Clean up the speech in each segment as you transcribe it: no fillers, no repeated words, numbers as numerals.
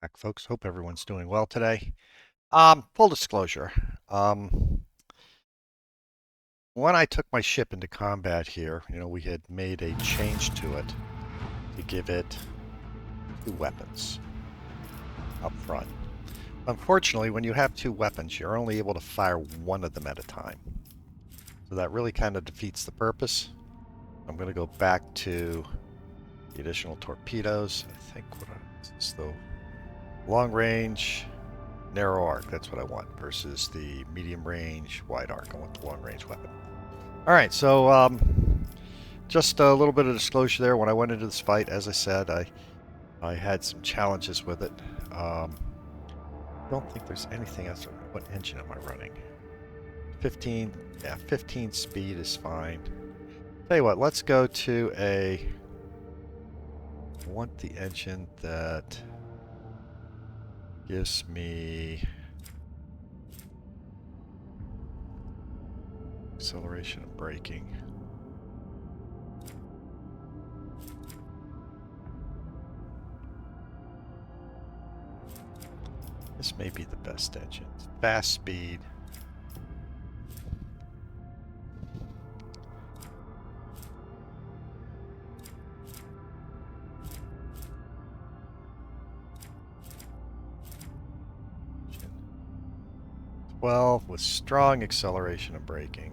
Back, folks. Hope everyone's doing well today. Full disclosure. When I took my ship into combat here, we had made a change to it to give it two weapons up front. Unfortunately, when you have two weapons, you're only able to fire one of them at a time. So that really kind of defeats the purpose. I'm going to go back to the additional torpedoes. I think this is the long range narrow arc, that's what I want, versus the medium range wide arc. I want the long range weapon. All right, so just a little bit of disclosure there. When I went into this fight, as I said, I had some challenges with it. Don't think there's anything else. What engine am I running? 15, yeah, 15 speed is fine. Tell you what, let's go to I want the engine that gives me acceleration and braking. This may be the best engine. Fast speed. Well, with strong acceleration and braking.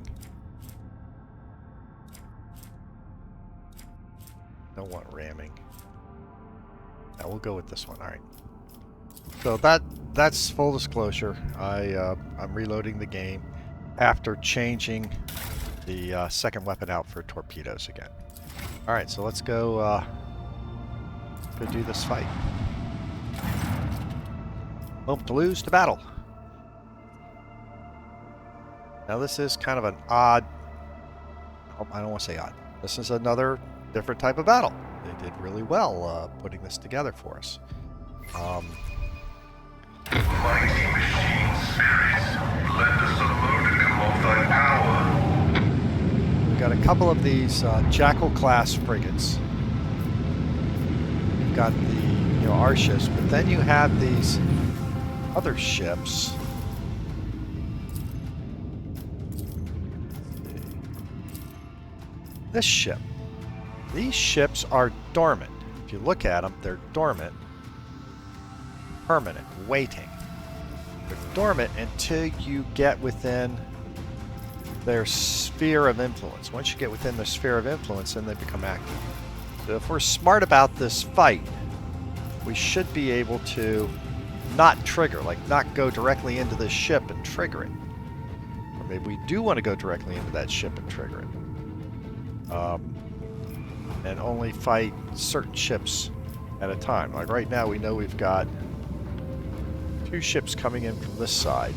Don't want ramming. Now we'll go with this one. All right. So that's full disclosure. I'm reloading the game after changing the second weapon out for torpedoes again. All right, so let's go do this fight. Hope to lose to battle. Now this is kind of an odd. I don't want to say odd. This is another different type of battle. They did really well putting this together for us. Mighty machine spirits, lend us a modicum of thy power. We've got a couple of these Jackal class frigates. You've got the our ships, but then you have these other ships. This ship. These ships are dormant. If you look at them, they're dormant. Permanent, waiting. They're dormant until you get within their sphere of influence. Once you get within their sphere of influence, then they become active. So if we're smart about this fight, we should be able to not trigger, like not go directly into this ship and trigger it. Or maybe we do want to go directly into that ship and trigger it. And only fight certain ships at a time. Like right now, we know we've got two ships coming in from this side.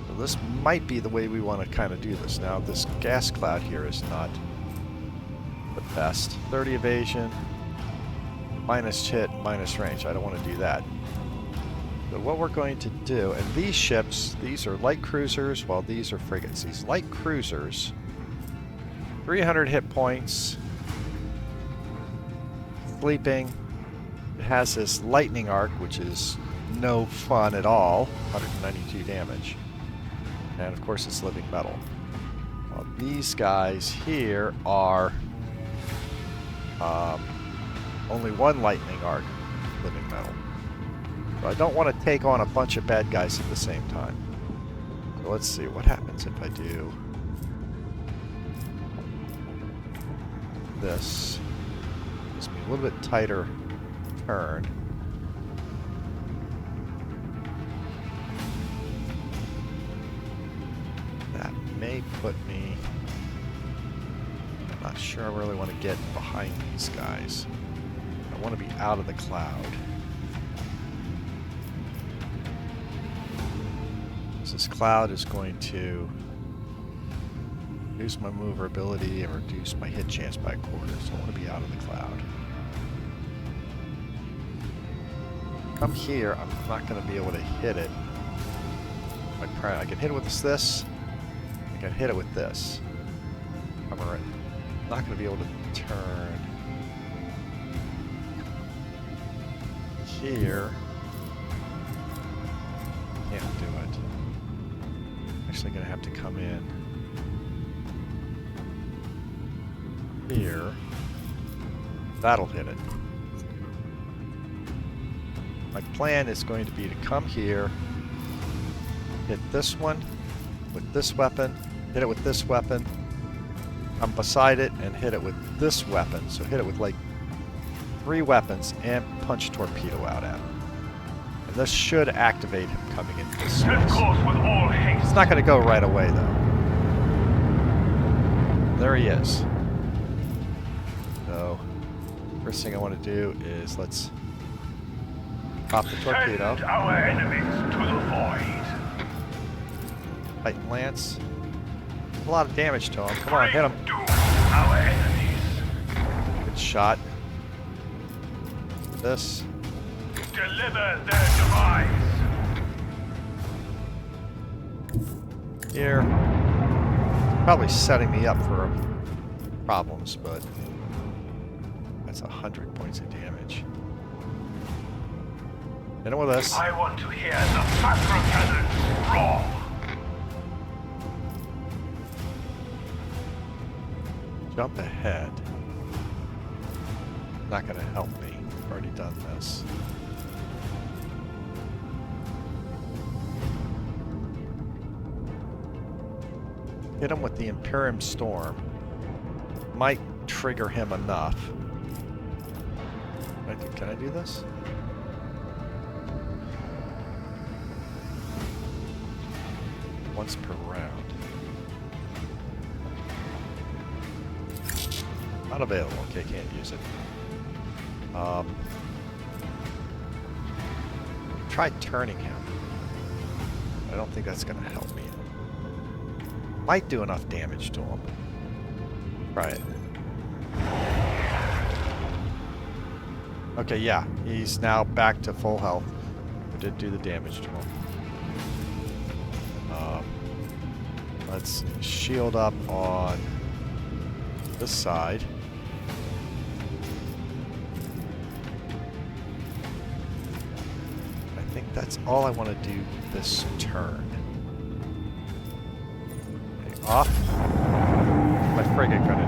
So this might be the way we want to kind of do this. Now, this gas cloud here is not the best. 30 evasion, minus hit, minus range. I don't want to do that. So what we're going to do, and these ships, these are light cruisers, while these are frigates. These light cruisers, 300 hit points, sleeping. It has this lightning arc, which is no fun at all, 192 damage. And of course it's living metal. Well, these guys here are only one lightning arc, living metal. So I don't want to take on a bunch of bad guys at the same time. So let's see what happens if I do this. Gives me a little bit tighter turn. That may put me... I'm not sure I really want to get behind these guys. I want to be out of the cloud. This cloud is going to reduce my maneuverability and reduce my hit chance by a quarter, so I want to be out of the cloud. Come here, I'm not going to be able to hit it. I can hit it with this. I can hit it with this. I'm not going to be able to turn here. Can't do it. Actually gonna have to come in here. That'll hit it. My plan is going to be to come here, hit this one with this weapon, hit it with this weapon, come beside it and hit it with this weapon. So hit it with like 3 weapons and punch torpedo out at him. And this should activate him coming into this space. It's not going to go right away though. There he is. So first thing I want to do is let's pop the torpedo. Send our enemies to the void. Titan Lance. A lot of damage to him. Come on, hit him. Doom our enemies. Good shot. This. Deliver their demise. Here. Probably setting me up for problems, but that's 100 points of damage. Hit him with this. I want to hear the macro cannons roar. Jump ahead. Not going to help me. I've already done this. Hit him with the Imperium Storm. Might trigger him enough. Can I do this? Once per round. Not available. Okay, can't use it. Tried turning him. I don't think that's going to help me. Might do enough damage to him. Try it. Okay, yeah. He's now back to full health. I did do the damage to him. Let's shield up on this side. I think that's all I want to do this turn. Okay, off. What's my frigate going to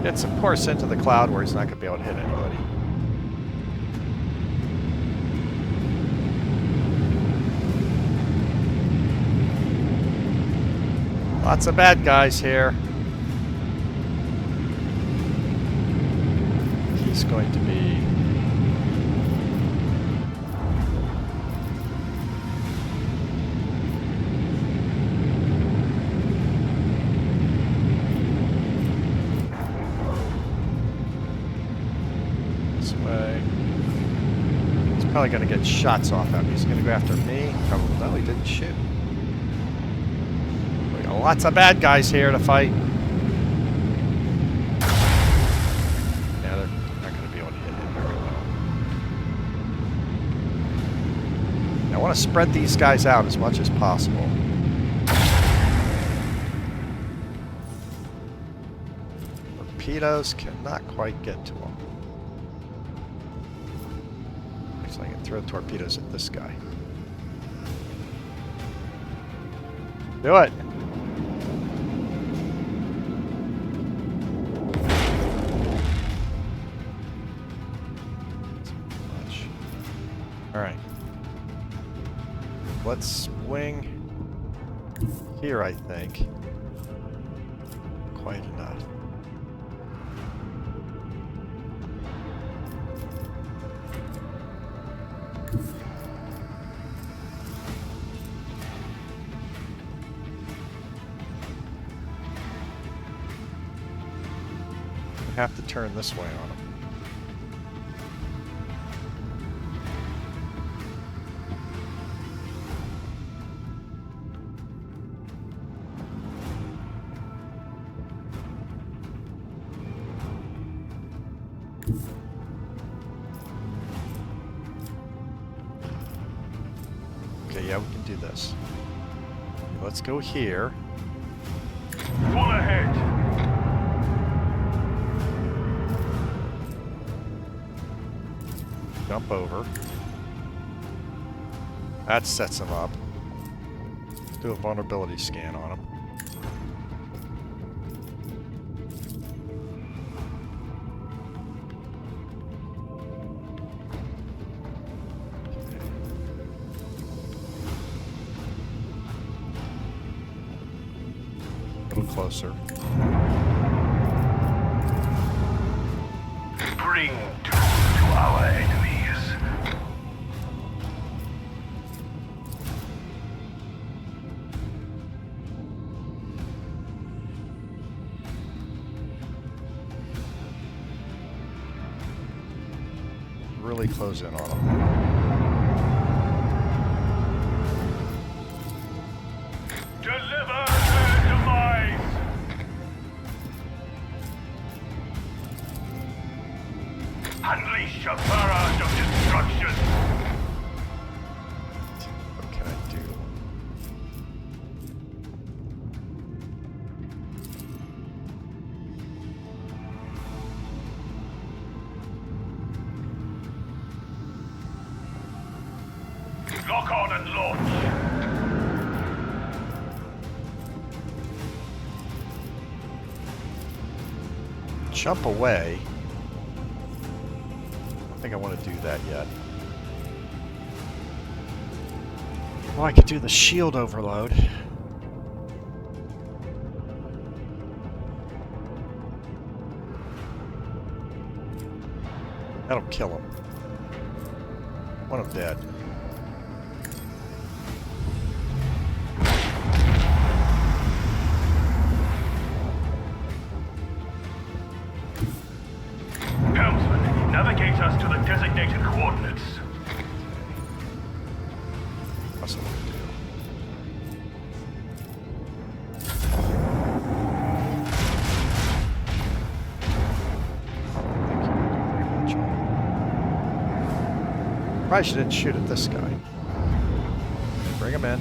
do? Gets, of course, into the cloud where he's not going to be able to hit anybody. Lots of bad guys here. He's going to be... this way. He's probably going to get shots off at me. He's going to go after me. Probably. No, he didn't shoot. Lots of bad guys here to fight. Yeah, they're not going to be able to hit him very well. I want to spread these guys out as much as possible. Torpedoes cannot quite get to them. So I can throw torpedoes at this guy. Do it! Alright. Let's swing here, I think. Quite enough. I have to turn this way on him. Okay, yeah, we can do this. Let's go here. Full ahead. Jump over. That sets him up. Do a vulnerability scan on him. A little closer. Bring doom to our enemies. Really close in on him. Deliver their demise! Unleash a barrage of destruction! What can I do? Lock on and launch! Jump away. I don't think I want to do that yet. Well, I could do the shield overload. That'll kill him. Want him dead. Helmsman, navigate us to the designated coordinates. What's it gonna do? Probably shouldn't shoot at this guy. Bring him in.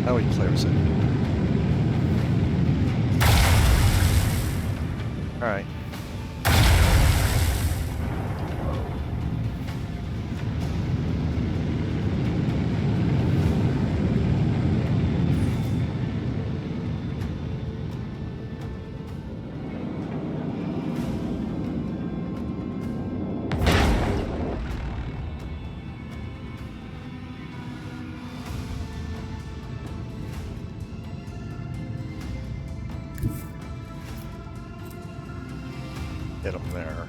Now he clears it. Alright. Hit him there.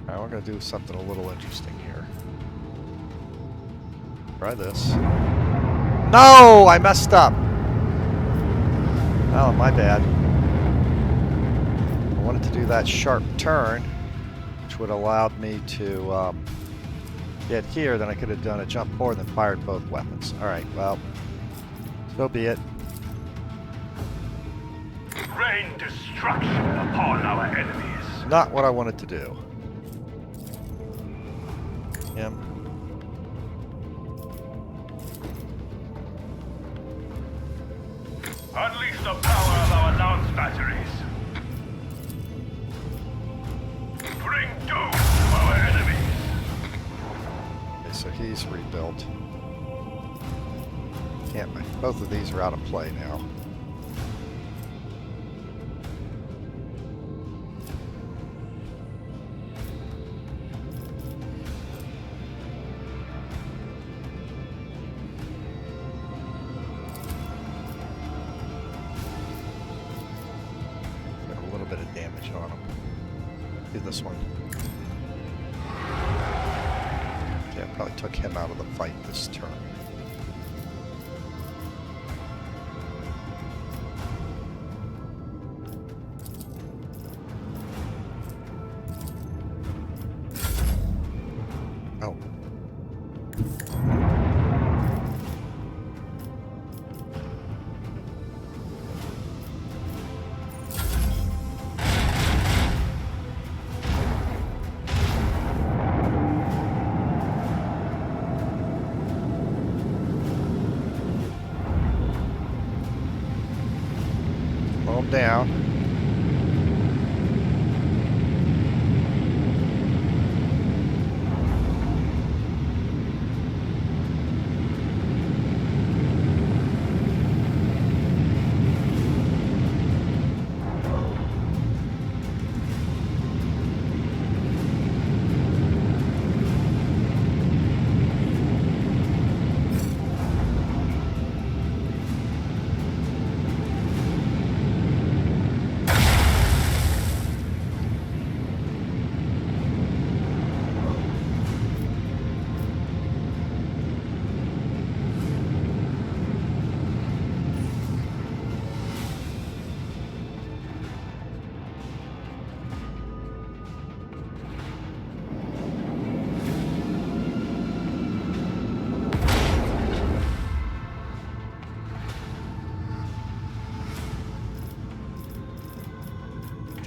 Alright, we're going to do something a little interesting here. Try this. No! I messed up! Oh, my bad. I wanted to do that sharp turn, which would have allowed me to get here, then I could have done a jump forward and then fired both weapons. Alright, well, so be it. Rain destruction upon our enemies. Not what I wanted to do. Him. Unleash the power of our lance batteries. Bring doom to our enemies. Okay, so he's rebuilt. Can't make. Both of these are out of play now. Got a little bit of damage on him. Do this one. Yeah, probably took him out of the fight this turn. Slow him down.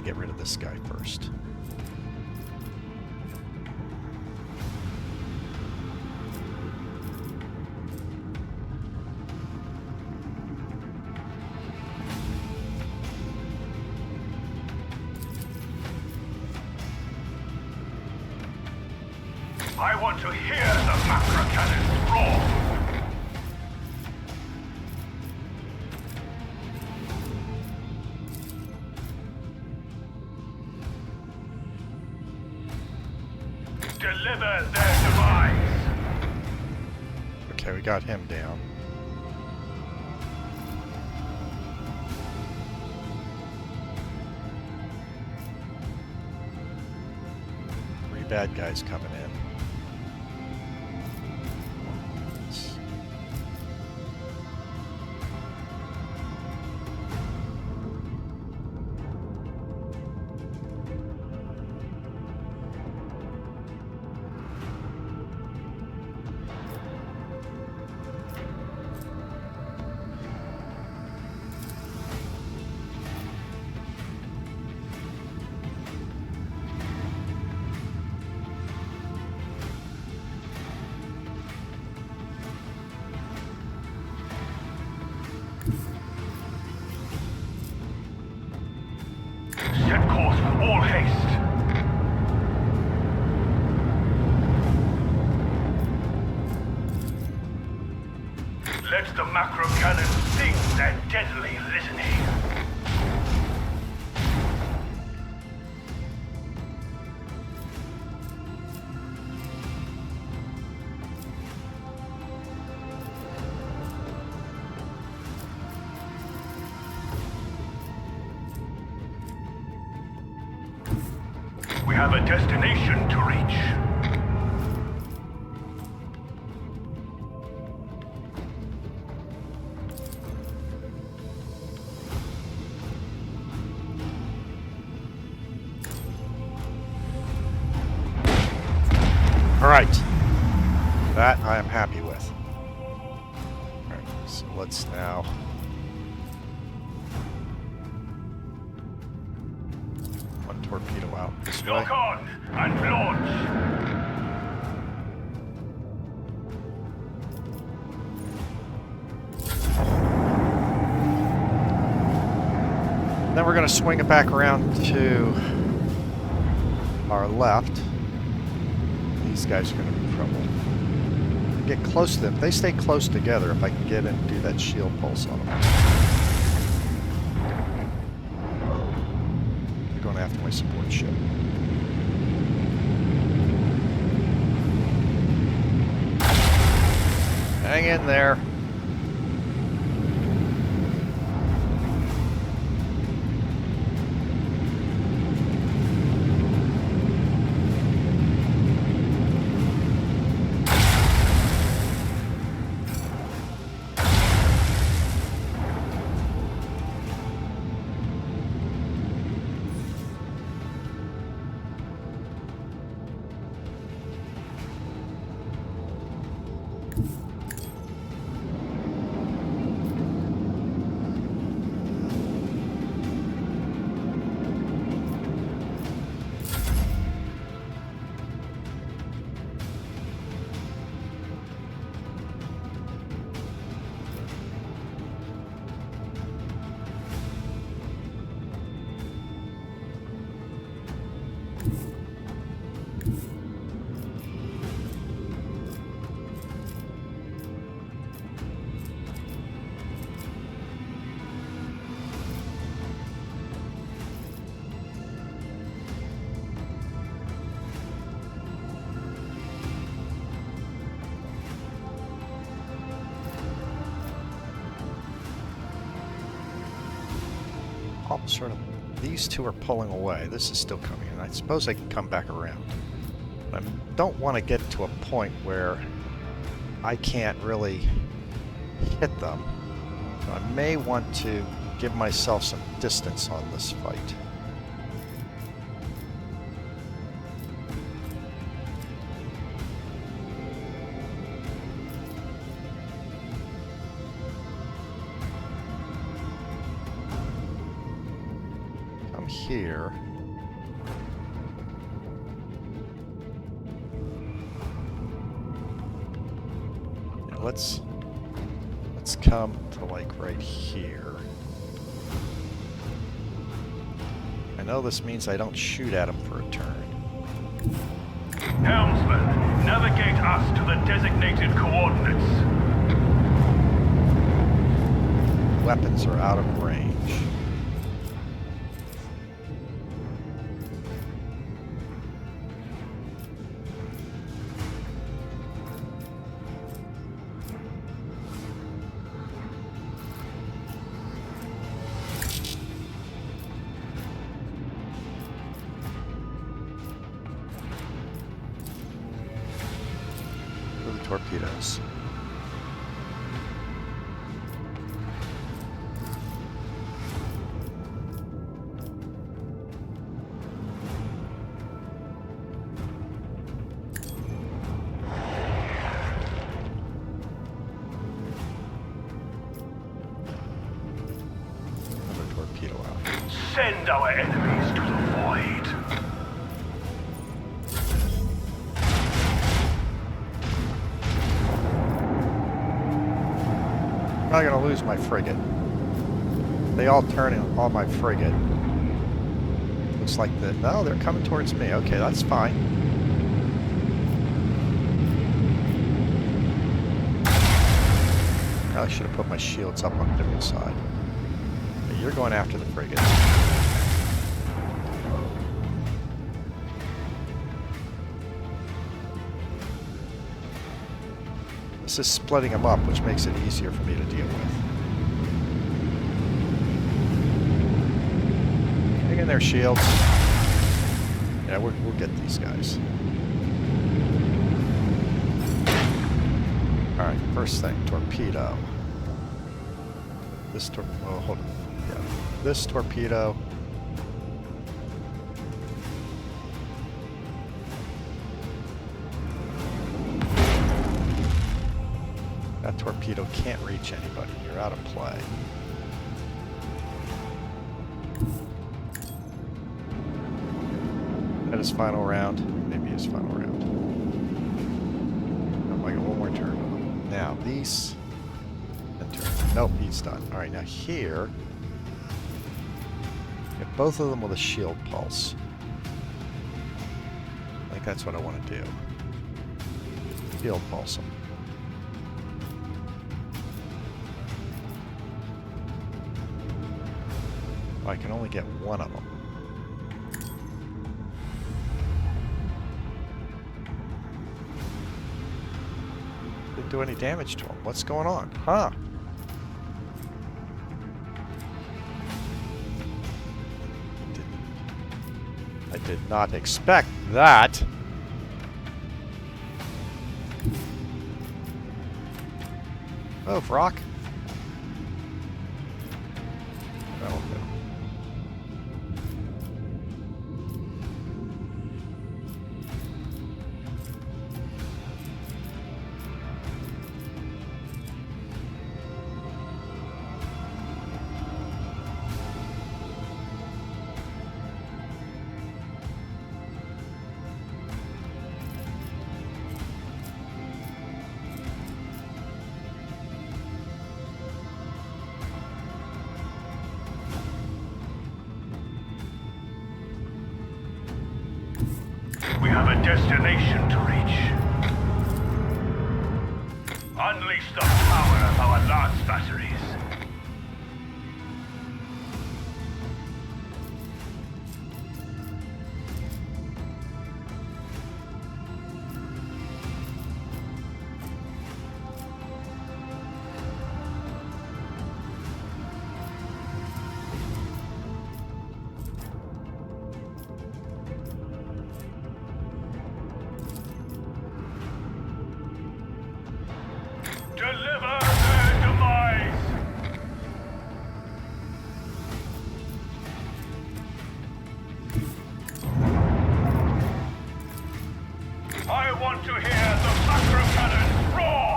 Get rid of this guy first. I want to hear the macro cannons roar. Deliver their demise. Okay, we got him down. Three bad guys coming in. Set course with all haste. Let the macro cannons sing their deadly litany. We have a destination to reach. All right. That I am happy with. All right, so let's now... one torpedo out this way. Lock on and launch. Then we're going to swing it back around to our left. These guys are going to be in trouble. Get close to them. If they stay close together, if I can get in and do that shield pulse on them. They're going after my support ship. Hang in there. sort of, these two are pulling away. This is still coming in. I suppose I can come back around. But I don't want to get to a point where I can't really hit them. So I may want to give myself some distance on this fight. Come here. Now let's come to like right here. I know this means I don't shoot at him for a turn. Helmsman, navigate us to the designated coordinates. Weapons are out of range. Torpedoes. Another torpedo out. Send our enemies to the void. I'm not going to lose my frigate. They all turn on my frigate. Looks like no, they're coming towards me. Okay, that's fine. I should have put my shields up on the different side. Okay, you're going after the frigate. This is splitting them up, which makes it easier for me to deal with. Hang in there, shields. Yeah, we'll get these guys. Alright, first thing, torpedo. This oh, hold on. Yeah. This torpedo. That torpedo can't reach anybody. You're out of play. That is final round. Maybe his final round. Oh, I got one more turn. Now, these... Enter. Nope, he's done. Alright, now here... Get both of them with a shield pulse. I think that's what I want to do. Shield pulse them. I can only get one of them. Didn't do any damage to him. What's going on? Huh? I did not expect that. Oh, Rock. That'll do. We have a destination to reach. Unleash the power of our lance batteries. deliver their demise. I want to hear the macro cannons roar!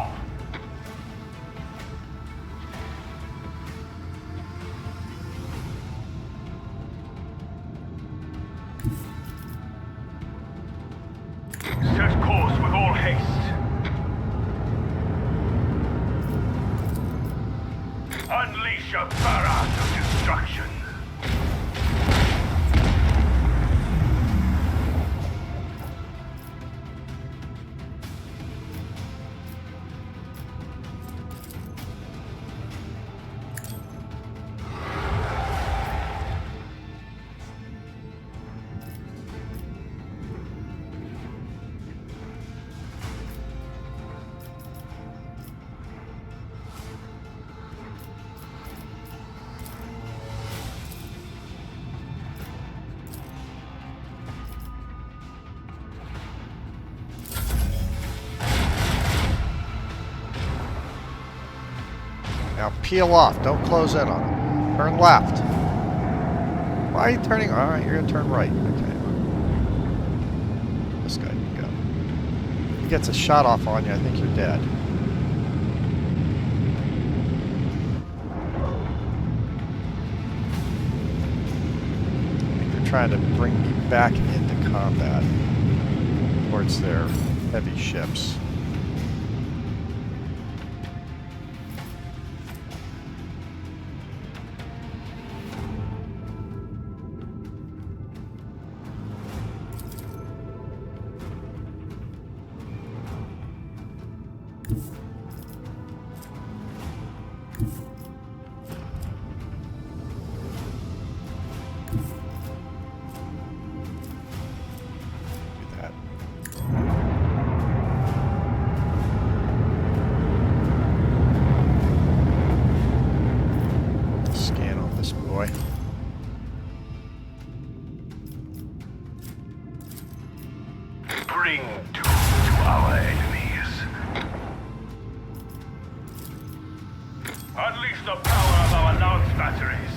Set course with all haste. Unleash a barrage of destruction. Now peel off. Don't close in on him. Turn left. Why are you turning? All right, you're going to turn right. Okay. This guy can go. If he gets a shot off on you, I think you're dead. I think they're trying to bring me back into combat towards their heavy ships. Bring doom to our enemies. Unleash the power of our lance batteries.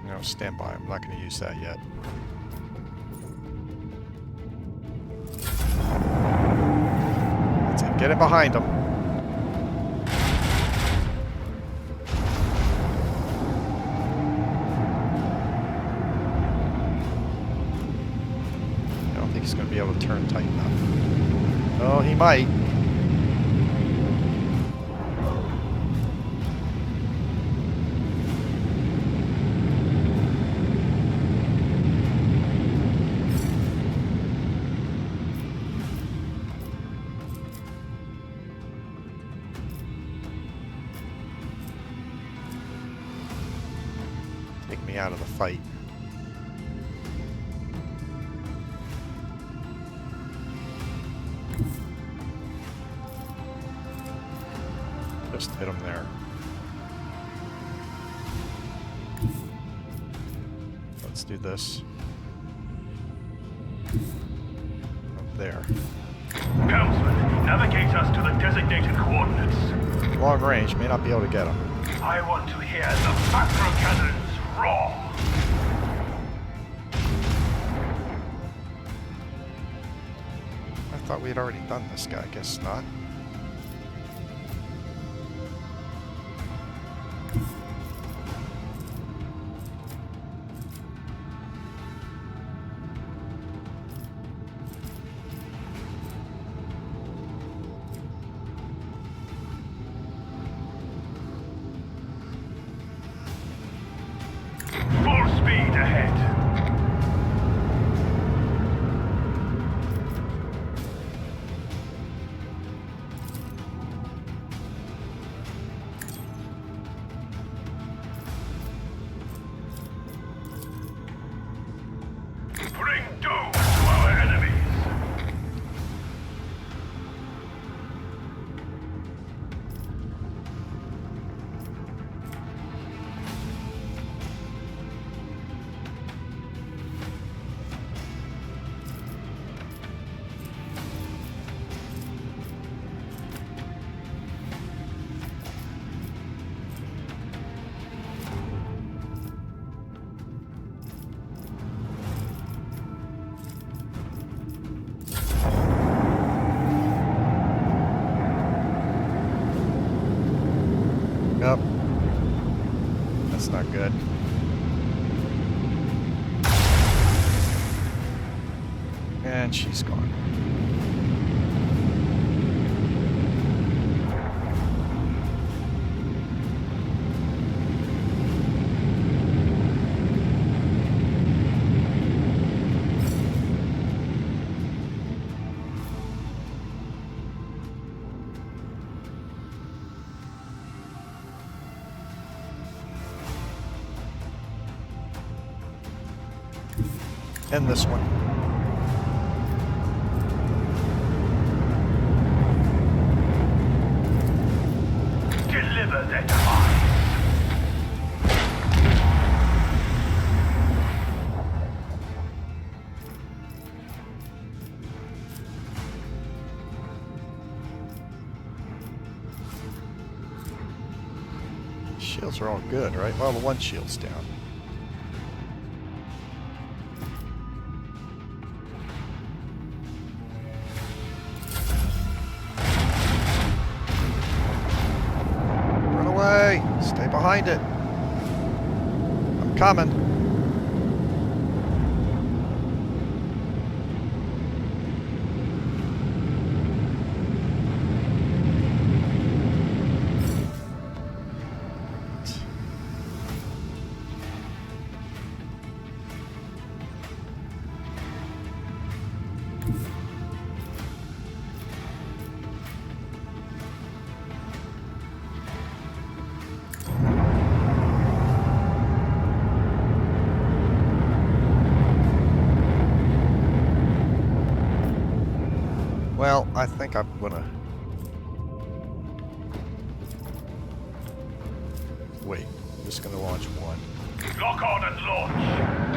No, stand by. I'm not going to use that yet. That's it. Get it behind them. I don't think he's going to be able to turn tight enough. Oh, he might. Take me out of the fight. Just hit him there. Let's do this. Up there. Helmsman, navigate us to the designated coordinates. Long range, may not be able to get him. I want to hear the macro cannons roar. I thought we had already done this guy. Guess not. Full speed ahead. Yep. That's not good. And she's gone. And this one. Deliver their demise. Shields are all good, right? Well, the one shield's down. Run away! Stay behind it. I'm coming. Well, I think I'm gonna wait. I'm just gonna launch one. Lock on and launch.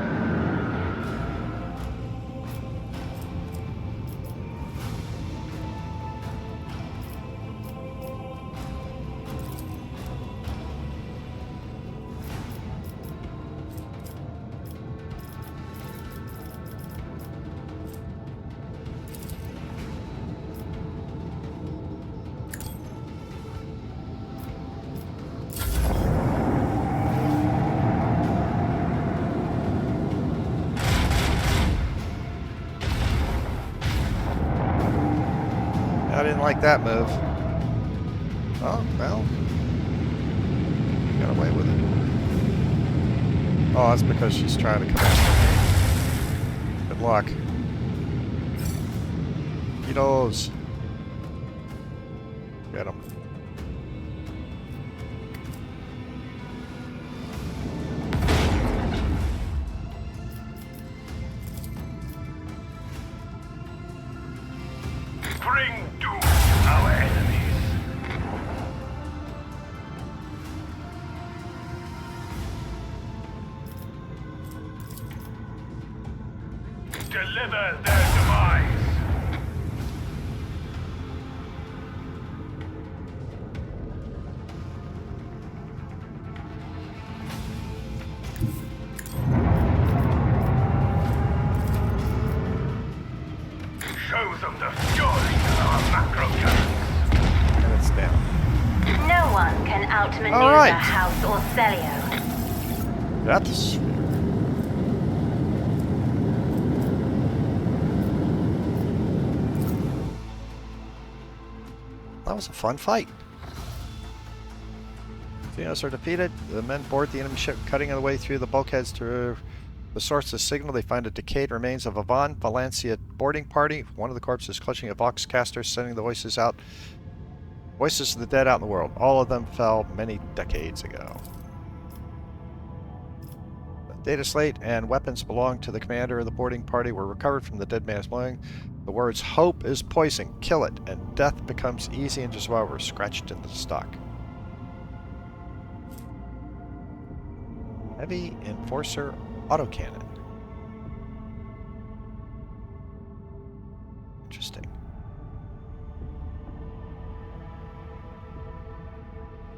I didn't like that move. Oh, well. You got away with it. Oh, that's because she's trying to come after me. Good luck. Mosquitoes. Get them. Bring doom to our enemies. Deliver their demise. Show them the fury of our macro cannons. And it's down. No one can outmaneuver All right. House Orcelio. That's... That was a fun fight. Xenos are defeated. The men board the enemy ship, cutting their way through the bulkheads to the source of the signal. They find the decayed remains of a Von Valencia boarding party. One of the corpses clutching a Vox caster, sending the voices of the dead out in the world. All of them fell many decades ago. The data slate and weapons belonging to the commander of the boarding party were recovered from the dead man's belongings. The words "hope is poison, kill it, and death becomes easy and just well" were scratched into the stock. Heavy Enforcer autocannon. Interesting.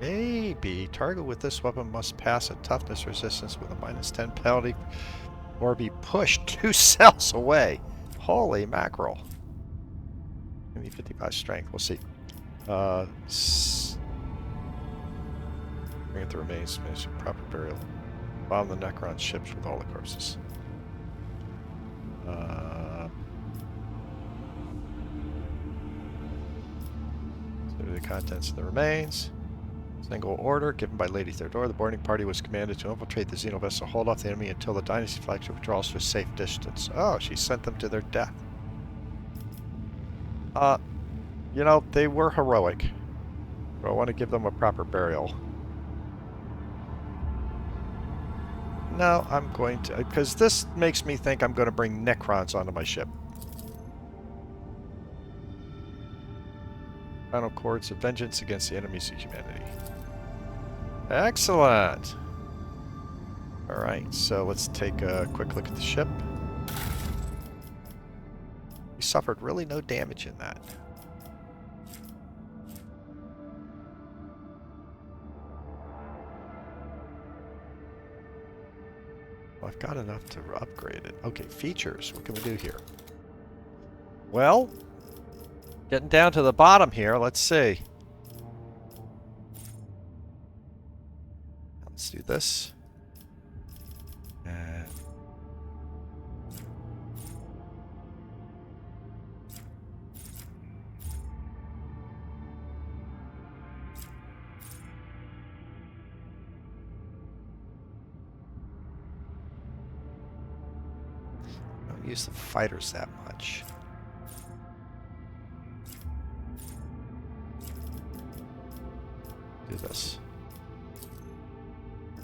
Maybe target with this weapon must pass a toughness resistance with a -10 penalty or be pushed 2 cells away. Holy mackerel. Maybe 55 strength. We'll see. the remains, manage proper burial. Bomb the Necron ships with all the corpses. So the contents of the remains. Single order given by Lady Theodora. The boarding party was commanded to infiltrate the Xeno vessel, hold off the enemy until the Dynasty flagship withdraws to a safe distance. Oh, she sent them to their death. You know, they were heroic. But I want to give them a proper burial. No, I'm going to... Because this makes me think I'm going to bring Necrons onto my ship. Final chords of vengeance against the enemies of humanity. Excellent! Alright, so let's take a quick look at the ship. We suffered really no damage in that. Well, I've got enough to upgrade it. Okay, features. What can we do here? Well, getting down to the bottom here. Let's see. Let's do this. And I don't use the fighters that much. Do this.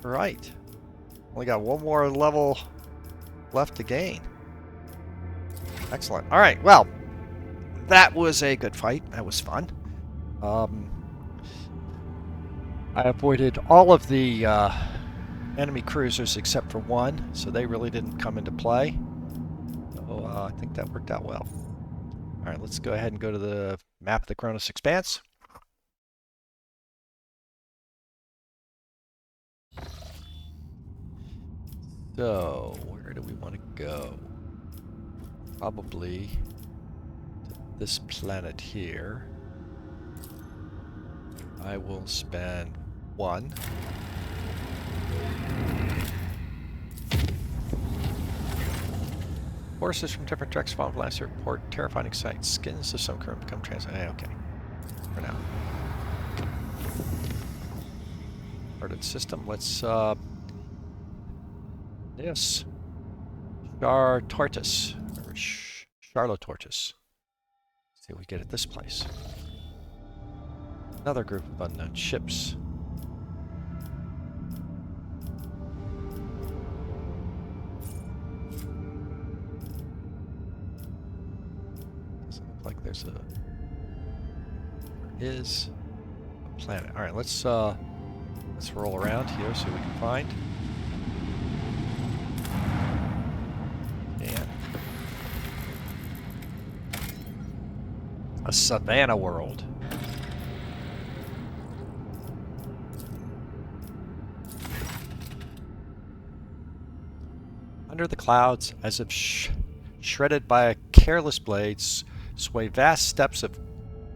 Right. Only got one more level left to gain. Excellent. Alright, well, that was a good fight. That was fun. I avoided all of the enemy cruisers except for one, so they really didn't come into play. So I think that worked out well. Alright, let's go ahead and go to the map of the Kronos Expanse. So, where do we want to go? Probably to this planet here. I will spend one. Forces from different directions follow last report terrifying sights. Skins of some crew become transparent. Okay, for now. Started system. Let's yes. Tortoise. Or Charlotte Tortoise. See what we get at this place. Another group of unknown ships. Doesn't look like there is a planet. Alright, let's roll around here, see what we can find. A savannah world. Under the clouds, as if shredded by a careless blade, sway vast steppes of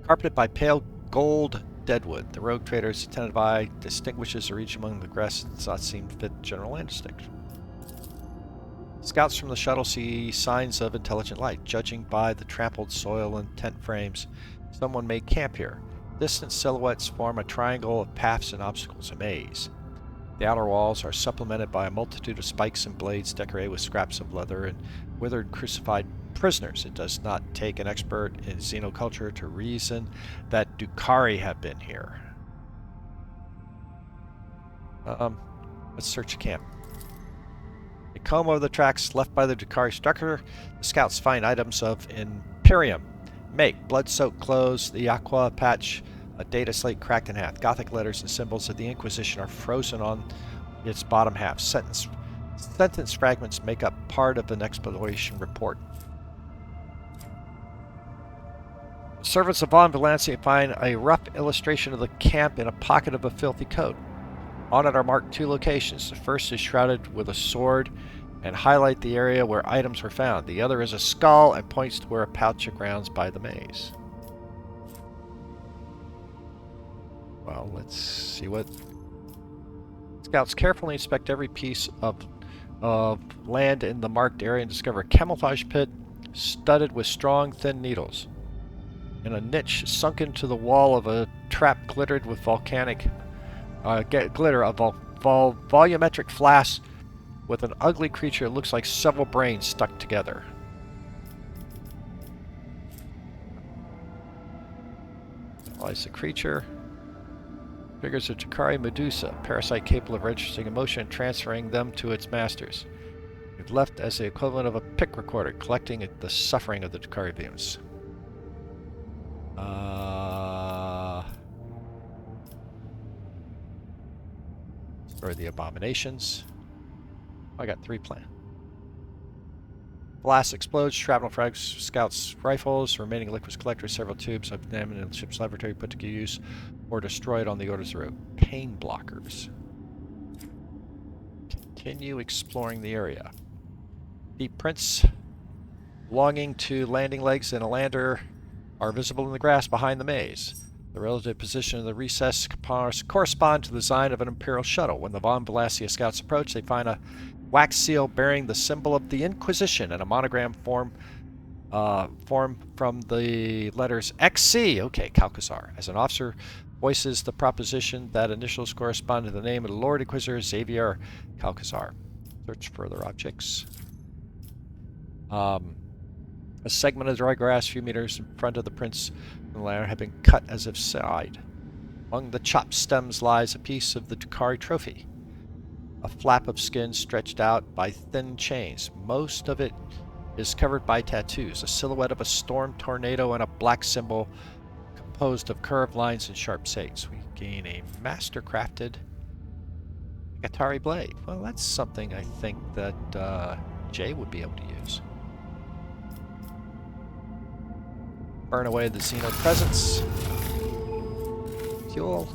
carpeted by pale gold deadwood. The rogue traders attended by distinguishes a region among the grass that does not seem fit general land distinction. Scouts from the shuttle see signs of intelligent life. Judging by the trampled soil and tent frames, someone made camp here. Distant silhouettes form a triangle of paths and obstacles, a maze. The outer walls are supplemented by a multitude of spikes and blades decorated with scraps of leather and withered crucified prisoners. It does not take an expert in xenoculture to reason that Dukari have been here. Let's search a camp. They comb over the tracks left by the Dukari structure. The scouts find items of Imperium make, blood-soaked clothes, the aqua patch, a data slate cracked in half. Gothic letters and symbols of the Inquisition are frozen on its bottom half. Sentence fragments make up part of an exploration report. Servants of Von Valancia find a rough illustration of the camp in a pocket of a filthy coat. On it are marked two locations. The first is shrouded with a sword and highlight the area where items were found. The other is a skull and points to where a pouch of grounds by the maze. Well, let's see what Scouts carefully inspect every piece of land in the marked area and discover a camouflage pit studded with strong, thin needles. In a niche sunk into the wall of a trap glittered with volcanic glitter, a volumetric flask with an ugly creature that looks like several brains stuck together. Analyze the creature. Figures a Jakari Medusa, parasite capable of registering emotion and transferring them to its masters. It left as the equivalent of a pick recorder, collecting the suffering of the Jakari beings. Or the abominations. I got 3 planned. Blast explodes, shrapnel frags, scouts rifles, remaining liquids collectors, several tubes of them in the ship's laboratory put to use or destroyed on the orders route. Pain blockers. Continue exploring the area. Deep prints belonging to landing legs and a lander are visible in the grass behind the maze. The relative position of the recess correspond to the design of an Imperial shuttle. When the Von Velastia scouts approach, they find a wax seal bearing the symbol of the Inquisition and a monogram form from the letters XC. Okay, Calcazar. As an officer voices the proposition that initials correspond to the name of the Lord Inquisitor Xavier Calcazar. Search further objects. A segment of dry grass a few meters in front of the prints in the ladder had been cut as if side. Among the chopped stems lies a piece of the Dakari trophy. A flap of skin stretched out by thin chains. Most of it is covered by tattoos. A silhouette of a storm tornado and a black symbol composed of curved lines and sharp shapes. We gain a master-crafted Atari blade. Well, that's something I think that Jay would be able to use. Burn away the Xeno presence. Fuel.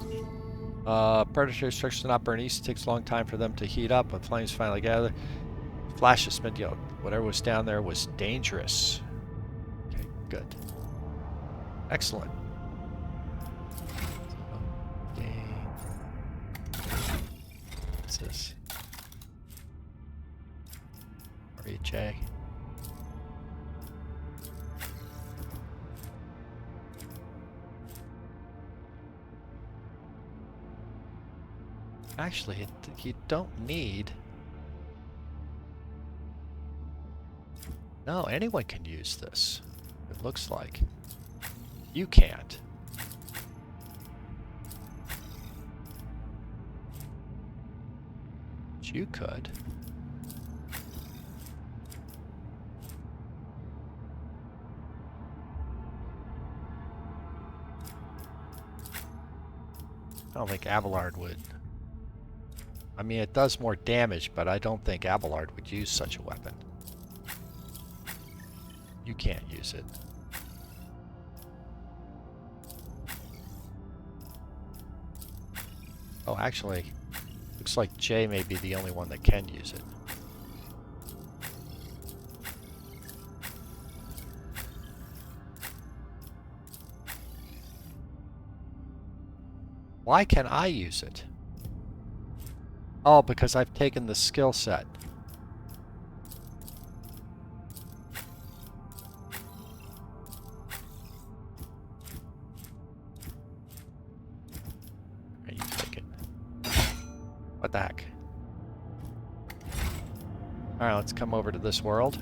Predatory structures do not burn easy. It takes a long time for them to heat up. When flames finally gather, flashes spent, whatever was down there was dangerous. Okay, good. Excellent. Okay. What's this? RHA. Actually, you don't need... No, anyone can use this. It looks like. You can't. But you could. I don't think Abelard would. I mean, it does more damage, but I don't think Abelard would use such a weapon. You can't use it. Oh, actually, looks like Jay may be the only one that can use it. Why can I use it? Oh, because I've taken the skill set. You take it. What the heck? Alright, let's come over to this world.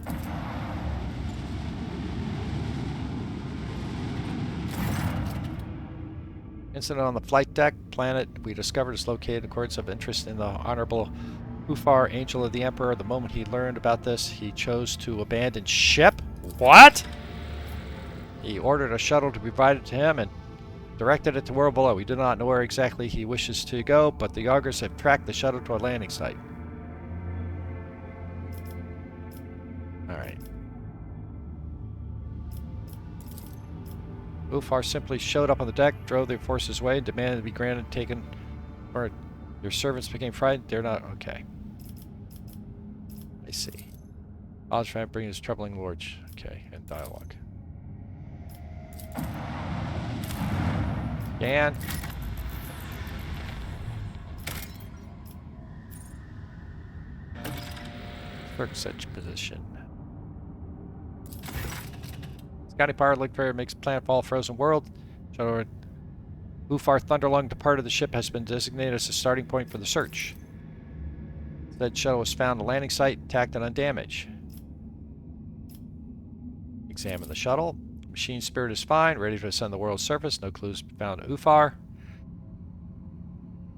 Incident on the flight deck. Planet we discovered is located in accordance of interest in the Honorable Hufar, Angel of the Emperor. The moment he learned about this, he chose to abandon ship. What? He ordered a shuttle to be provided to him and directed it to world below. We do not know where exactly he wishes to go, but the augurs have tracked the shuttle to a landing site. Alright. Ufar simply showed up on the deck, drove their forces away, and demanded to be granted taken, or your servants became frightened. They're not okay. I see. I'll try and bring his troubling lords. Okay, and dialogue. Dan. Clerk such position. Scotty Power Link Fair makes planetfall frozen world. Shuttle Ufar Thunderlung departed the ship has been designated as the starting point for the search. Said shuttle was found at a landing site, intact and undamaged. Examine the shuttle. Machine spirit is fine, ready to ascend the world's surface. No clues found at Ufar.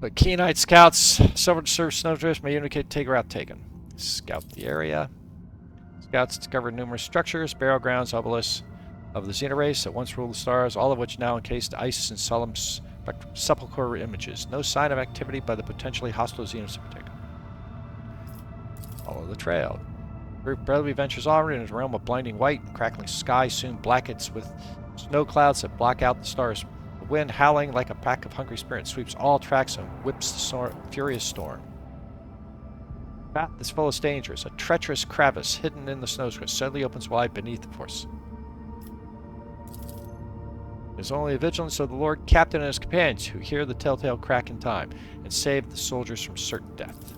But Keenite scouts, several surface snowdrifts may indicate take route taken. Scout the area. Scouts discovered numerous structures, burial grounds, obelisks of the Xena race that once ruled the stars, all of which now encased ice and solemn sepulchral images. No sign of activity by the potentially hostile Xenos in particular. Follow the trail. The group readily ventures onward in a realm of blinding white and crackling sky, soon blackets with snow clouds that block out the stars. The wind, howling like a pack of hungry spirits, sweeps all tracks and whips the furious storm. The path is full of dangers. A treacherous crevice hidden in the snowdrift suddenly opens wide beneath the force. It is only the vigilance of the Lord Captain and his companions who hear the telltale crack in time and save the soldiers from certain death.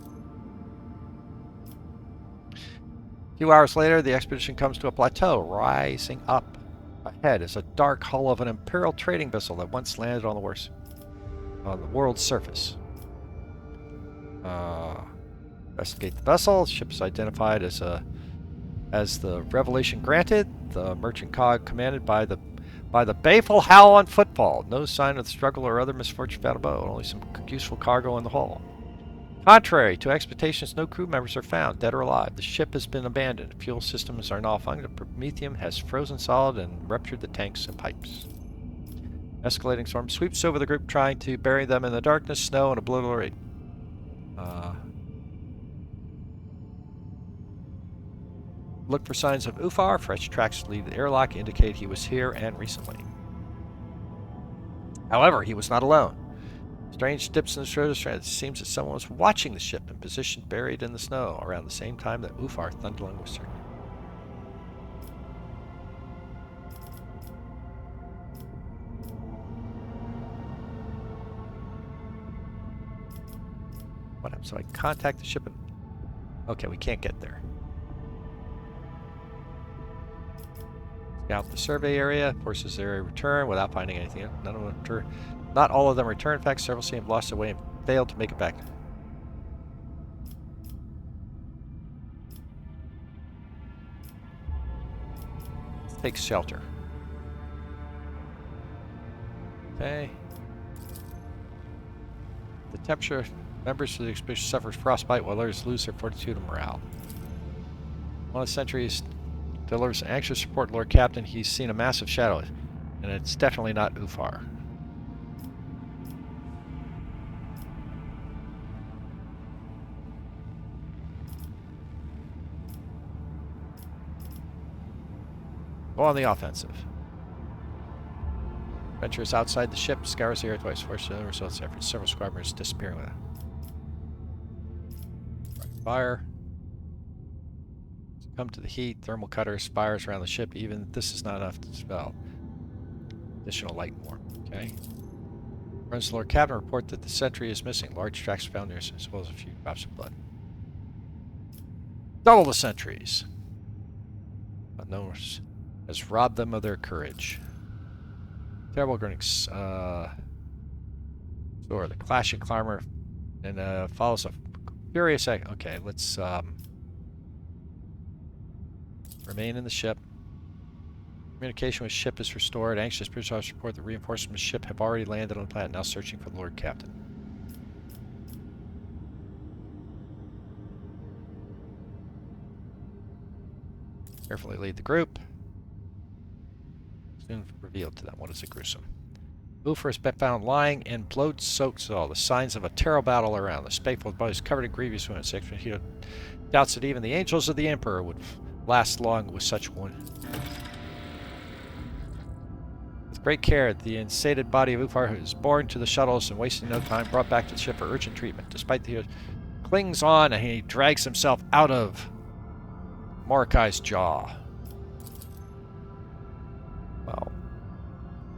A few hours later, the expedition comes to a plateau. Rising up ahead is a dark hull of an Imperial trading vessel that once landed on the world's surface. Investigate the vessel. The ship is identified as the Revelation Granted, the merchant cog commanded by the baleful Howl on Footfall. No sign of the struggle or other misfortune found above. Only some useful cargo in the hull. Contrary to expectations, no crew members are found, dead or alive. The ship has been abandoned. Fuel systems are not functioning. The Promethium has frozen solid and ruptured the tanks and pipes. Escalating storm sweeps over the group, trying to bury them in the darkness, snow, and obliterate. Look for signs of Ufar. Fresh tracks lead the airlock, indicate he was here and recently. However, he was not alone. Strange dips in the shoulders. It seems that someone was watching the ship in position buried in the snow around the same time that Ufar Thunderlung was searching. What happened? So I contact the ship and... Okay, we can't get there. Scout the survey area. Forces area return without finding anything. None of them return. Not all of them return. In fact, several seem to have lost their way and failed to make it back. Let's take shelter. Okay. The temperature. Members of the expedition suffer frostbite while others lose their fortitude and morale. One of the sentries delivers an anxious report to Lord Captain. He's seen a massive shadow, and it's definitely not Ufar. Go on the offensive. Ventures outside the ship, scours the air twice, forces the results efforts. Several squadrons disappearing with it. Fire. Come to the heat. Thermal cutter spires around the ship. Even this is not enough to spell additional light and warmth. Okay. Runs to Lord Captain report that the sentry is missing. Large tracks found near as well as a few drops of blood. Double the sentries. Unknown has robbed them of their courage. Terrible grinks. Or the clashing climber and follows a furious act. Okay, let's remain in the ship. Communication with ship is restored. Anxious British report that reinforcements from the ship have already landed on the planet, now searching for the Lord Captain. Carefully lead the group. Soon revealed to them what is a gruesome. Ufar has been found lying in blood-soaked soil. The signs of a terrible battle around. The spateful bodies covered in grievous wounds. He doubts that even the angels of the Emperor would last long with such wound. With great care, the insated body of Ufar is borne to the shuttles and, wasting no time, brought back to the ship for urgent treatment. Despite the clings on, and he drags himself out of Mordecai's jaw. Well,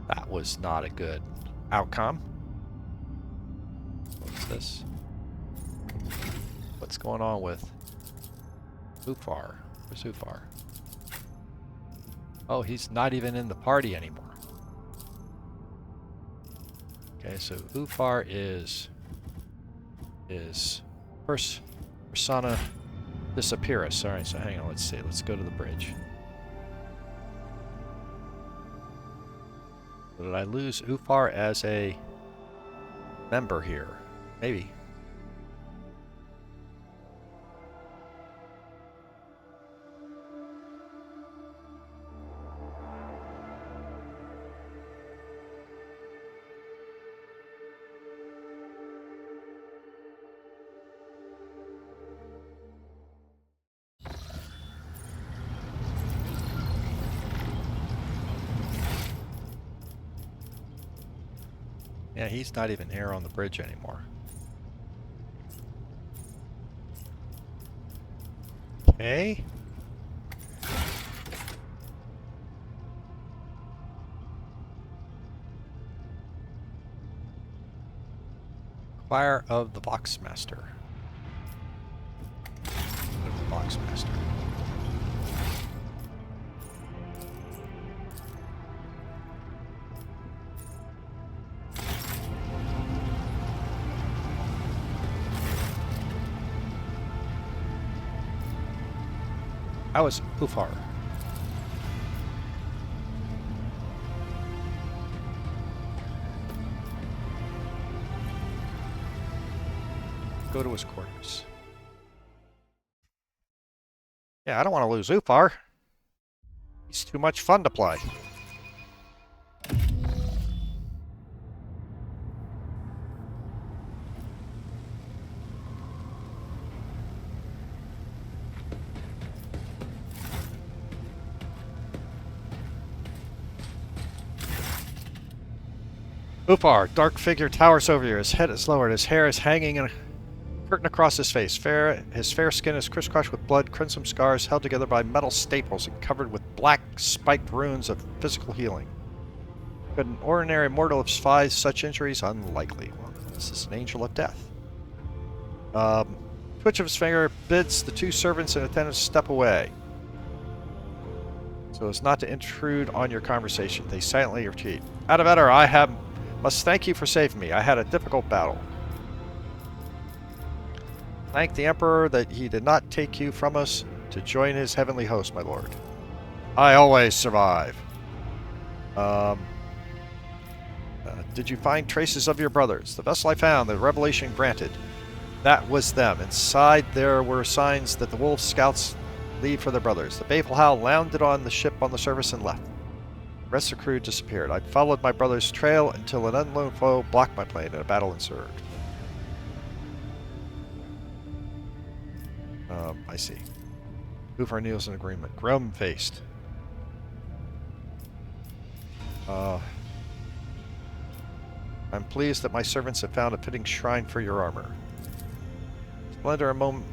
that was not a good outcome. What's this? What's going on with Ufar. Where's Ufar? Oh, he's not even in the party anymore. Okay, so Ufar is persona disappearance. All right, so hang on. Let's see. Let's go to the bridge. Did I lose Ufar as a member here? Maybe. Yeah, he's not even here on the bridge anymore. Okay. Choir of the Boxmaster. The Boxmaster. How is Ufar? Go to his quarters. Yeah, I don't want to lose Ufar. He's too much fun to play. Ufar, dark figure towers over you. His head is lowered. His hair is hanging in a curtain across his face. His fair skin is crisscrossed with blood, crimson scars held together by metal staples and covered with black spiked runes of physical healing. Could an ordinary mortal have survived such injuries? Unlikely. Well, this is an angel of death. Twitch of his finger bids the two servants and attendants step away, so as not to intrude on your conversation. They silently retreat. Out of Etter, must thank you for saving me. I had a difficult battle. Thank the Emperor that he did not take you from us to join his heavenly host, my lord. I always survive. Did you find traces of your brothers? The vessel I found, the revelation granted. That was them. Inside there were signs that the wolf scouts leave for their brothers. The Babel Howl landed on the ship on the surface and left. The rest of the crew disappeared. I followed my brother's trail until an unknown foe blocked my plane and a battle ensued. I see. Ufar kneels in agreement. Grum-faced. I'm pleased that my servants have found a fitting shrine for your armor. Splendor and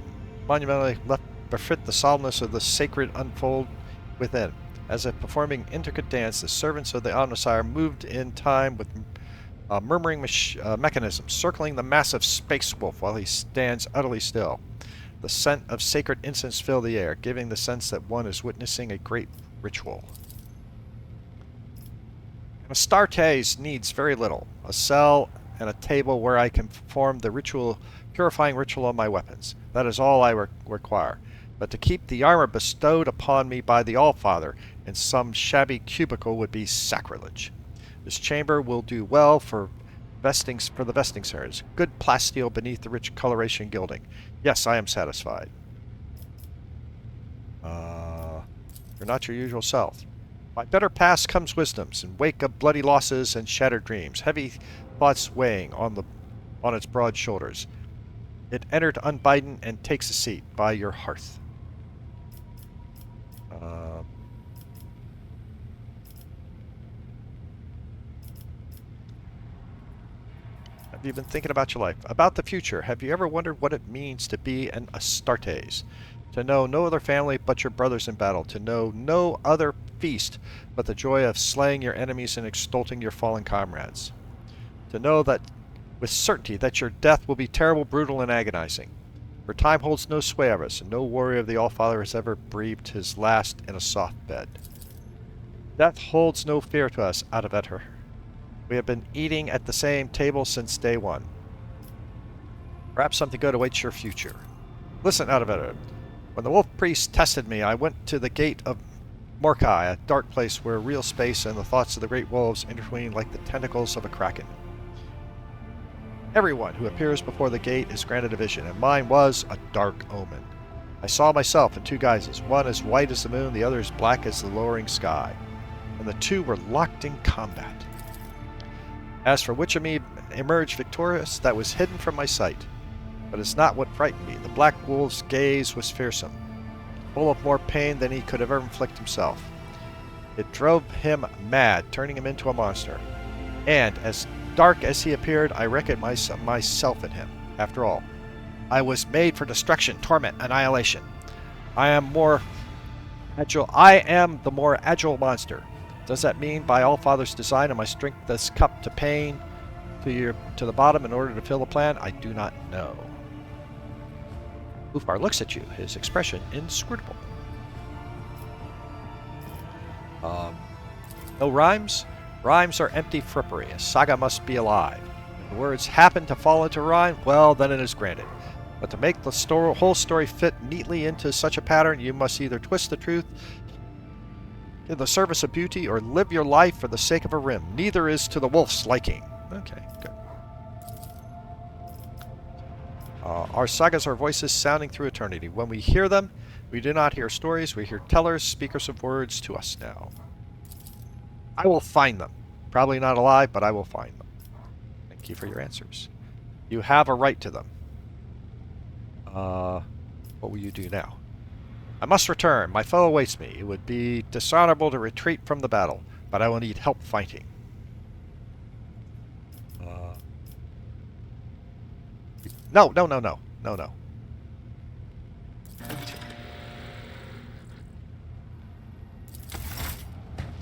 monumentally left befit the solemnness of the sacred unfold within. As if performing intricate dance, the servants of the Omnissiah moved in time with murmuring mechanisms, circling the massive space wolf while he stands utterly still. The scent of sacred incense filled the air, giving the sense that one is witnessing a great ritual. Astartes needs very little. A cell and a table where I can perform the purifying ritual on my weapons. That is all I require. But to keep the armor bestowed upon me by the Allfather in some shabby cubicle would be sacrilege. This chamber will do well for the vesting ceremonies. Good plasteel beneath the rich coloration gilding. Yes, I am satisfied. You're not your usual self. By better past comes wisdoms, in wake of bloody losses and shattered dreams, heavy thoughts weighing on its broad shoulders. It entered unbidden and takes a seat by your hearth. Have you been thinking about your life? About the future? Have you ever wondered what it means to be an Astartes? To know no other family but your brothers in battle. To know no other feast but the joy of slaying your enemies and extolling your fallen comrades. To know that with certainty that your death will be terrible, brutal, and agonizing. For time holds no sway of us, and no warrior of the All-Father has ever breathed his last in a soft bed. Death holds no fear to us, out of Etter. We have been eating at the same table since day one. Perhaps something good awaits your future. Listen, out of Etter. When the wolf priest tested me, I went to the gate of Morkai, a dark place where real space and the thoughts of the great wolves intertwine like the tentacles of a kraken. Everyone who appears before the gate is granted a vision, and mine was a dark omen. I saw myself in two guises, one as white as the moon, the other as black as the lowering sky, and the two were locked in combat. As for which of me emerged victorious, that was hidden from my sight. But it's not what frightened me. The black wolf's gaze was fearsome, full of more pain than he could ever inflict himself. It drove him mad, turning him into a monster. And, as dark as he appeared, I recognized myself in him. After all, I was made for destruction, torment, annihilation. I am the more agile monster. Does that mean, by All-Father's design, am I drink this cup to pain to the bottom in order to fill the plan? I do not know. Ufar looks at you, his expression inscrutable. No rhymes? Rhymes are empty frippery. A saga must be alive. If the words happen to fall into rhyme, well, then it is granted. But to make the whole story fit neatly into such a pattern, you must either twist the truth in the service of beauty or live your life for the sake of a rim. Neither is to the wolf's liking. Okay, good. Our sagas are voices sounding through eternity. When we hear them, we do not hear stories, we hear tellers, speakers of words to us now. I will find them. Probably not alive, but I will find them. Thank you for your answers. You have a right to them. What will you do now? I must return. My foe awaits me. It would be dishonorable to retreat from the battle, but I will need help fighting. No.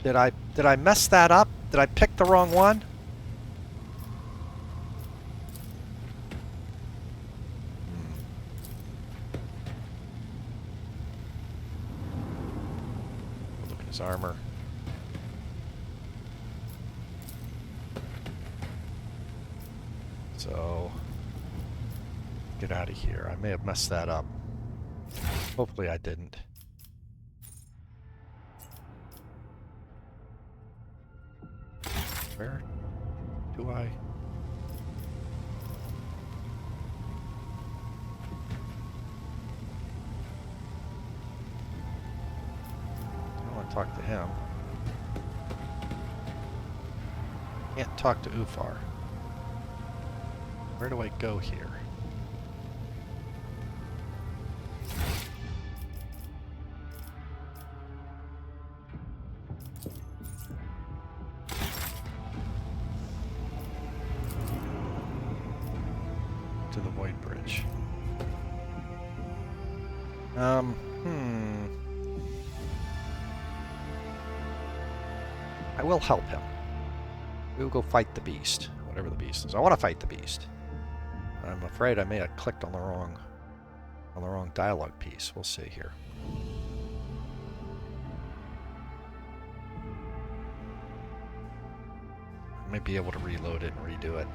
Did I mess that up? Did I pick the wrong one? Look at his armor. So, get out of here. I may have messed that up. Hopefully I didn't. Where do I... I want to talk to him. Can't talk to Ufar. Where do I go here? To the Void Bridge. I will help him. We will go fight the beast, whatever the beast is. I want to fight the beast. I'm afraid I may have clicked on the wrong dialogue piece. We'll see here. I may be able to reload it and redo it.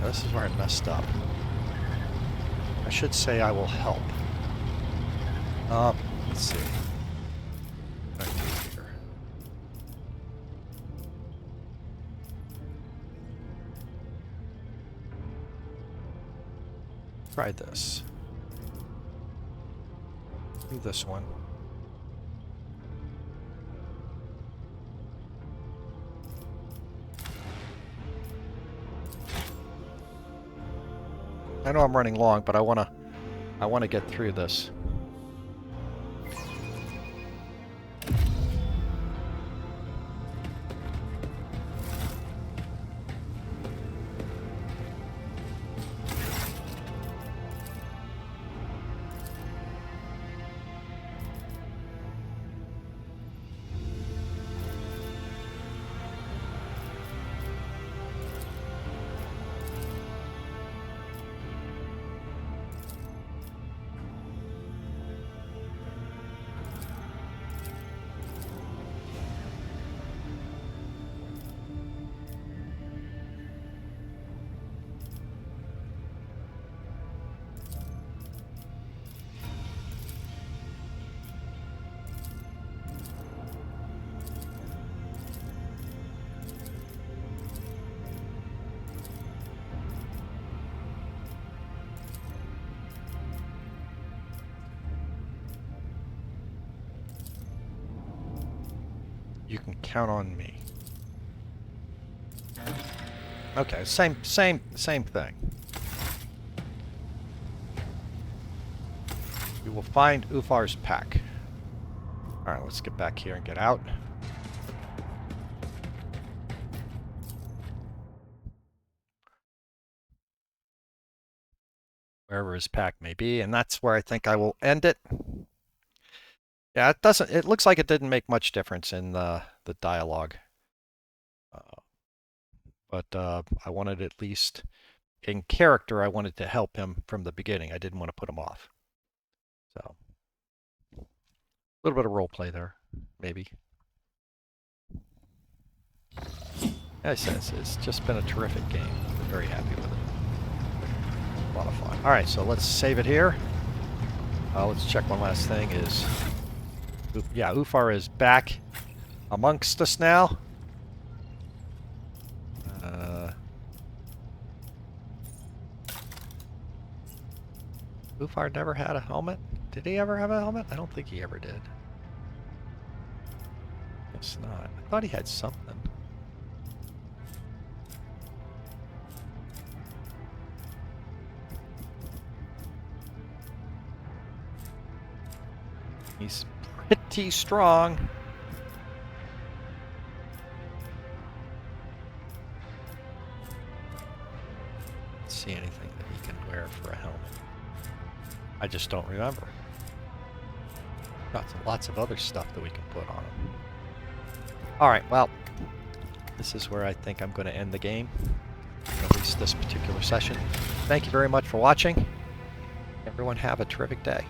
This is where I messed up. I should say I will help. Let's see. What do I do here? Try this. Do this one. I know I'm running long, but I wanna get through this. You can count on me. Okay, same thing. We will find Ufar's pack. Alright, let's get back here and get out. Wherever his pack may be, and that's where I think I will end it. Yeah, it looks like it didn't make much difference in the dialogue. But I wanted at least, in character, I wanted to help him from the beginning. I didn't want to put him off. So, a little bit of role play there, maybe. As I said, it's just been a terrific game. We're very happy with it. A lot of fun. All right, so let's save it here. Let's check one last thing. Yeah, Ufar is back amongst us now. Ufar never had a helmet. Did he ever have a helmet? I don't think he ever did. Guess not. I thought he had something. He's pretty strong. Let's see anything that he can wear for a helmet. I just don't remember. Lots of other stuff that we can put on him. Alright, well, this is where I think I'm going to end the game. At least this particular session. Thank you very much for watching. Everyone have a terrific day.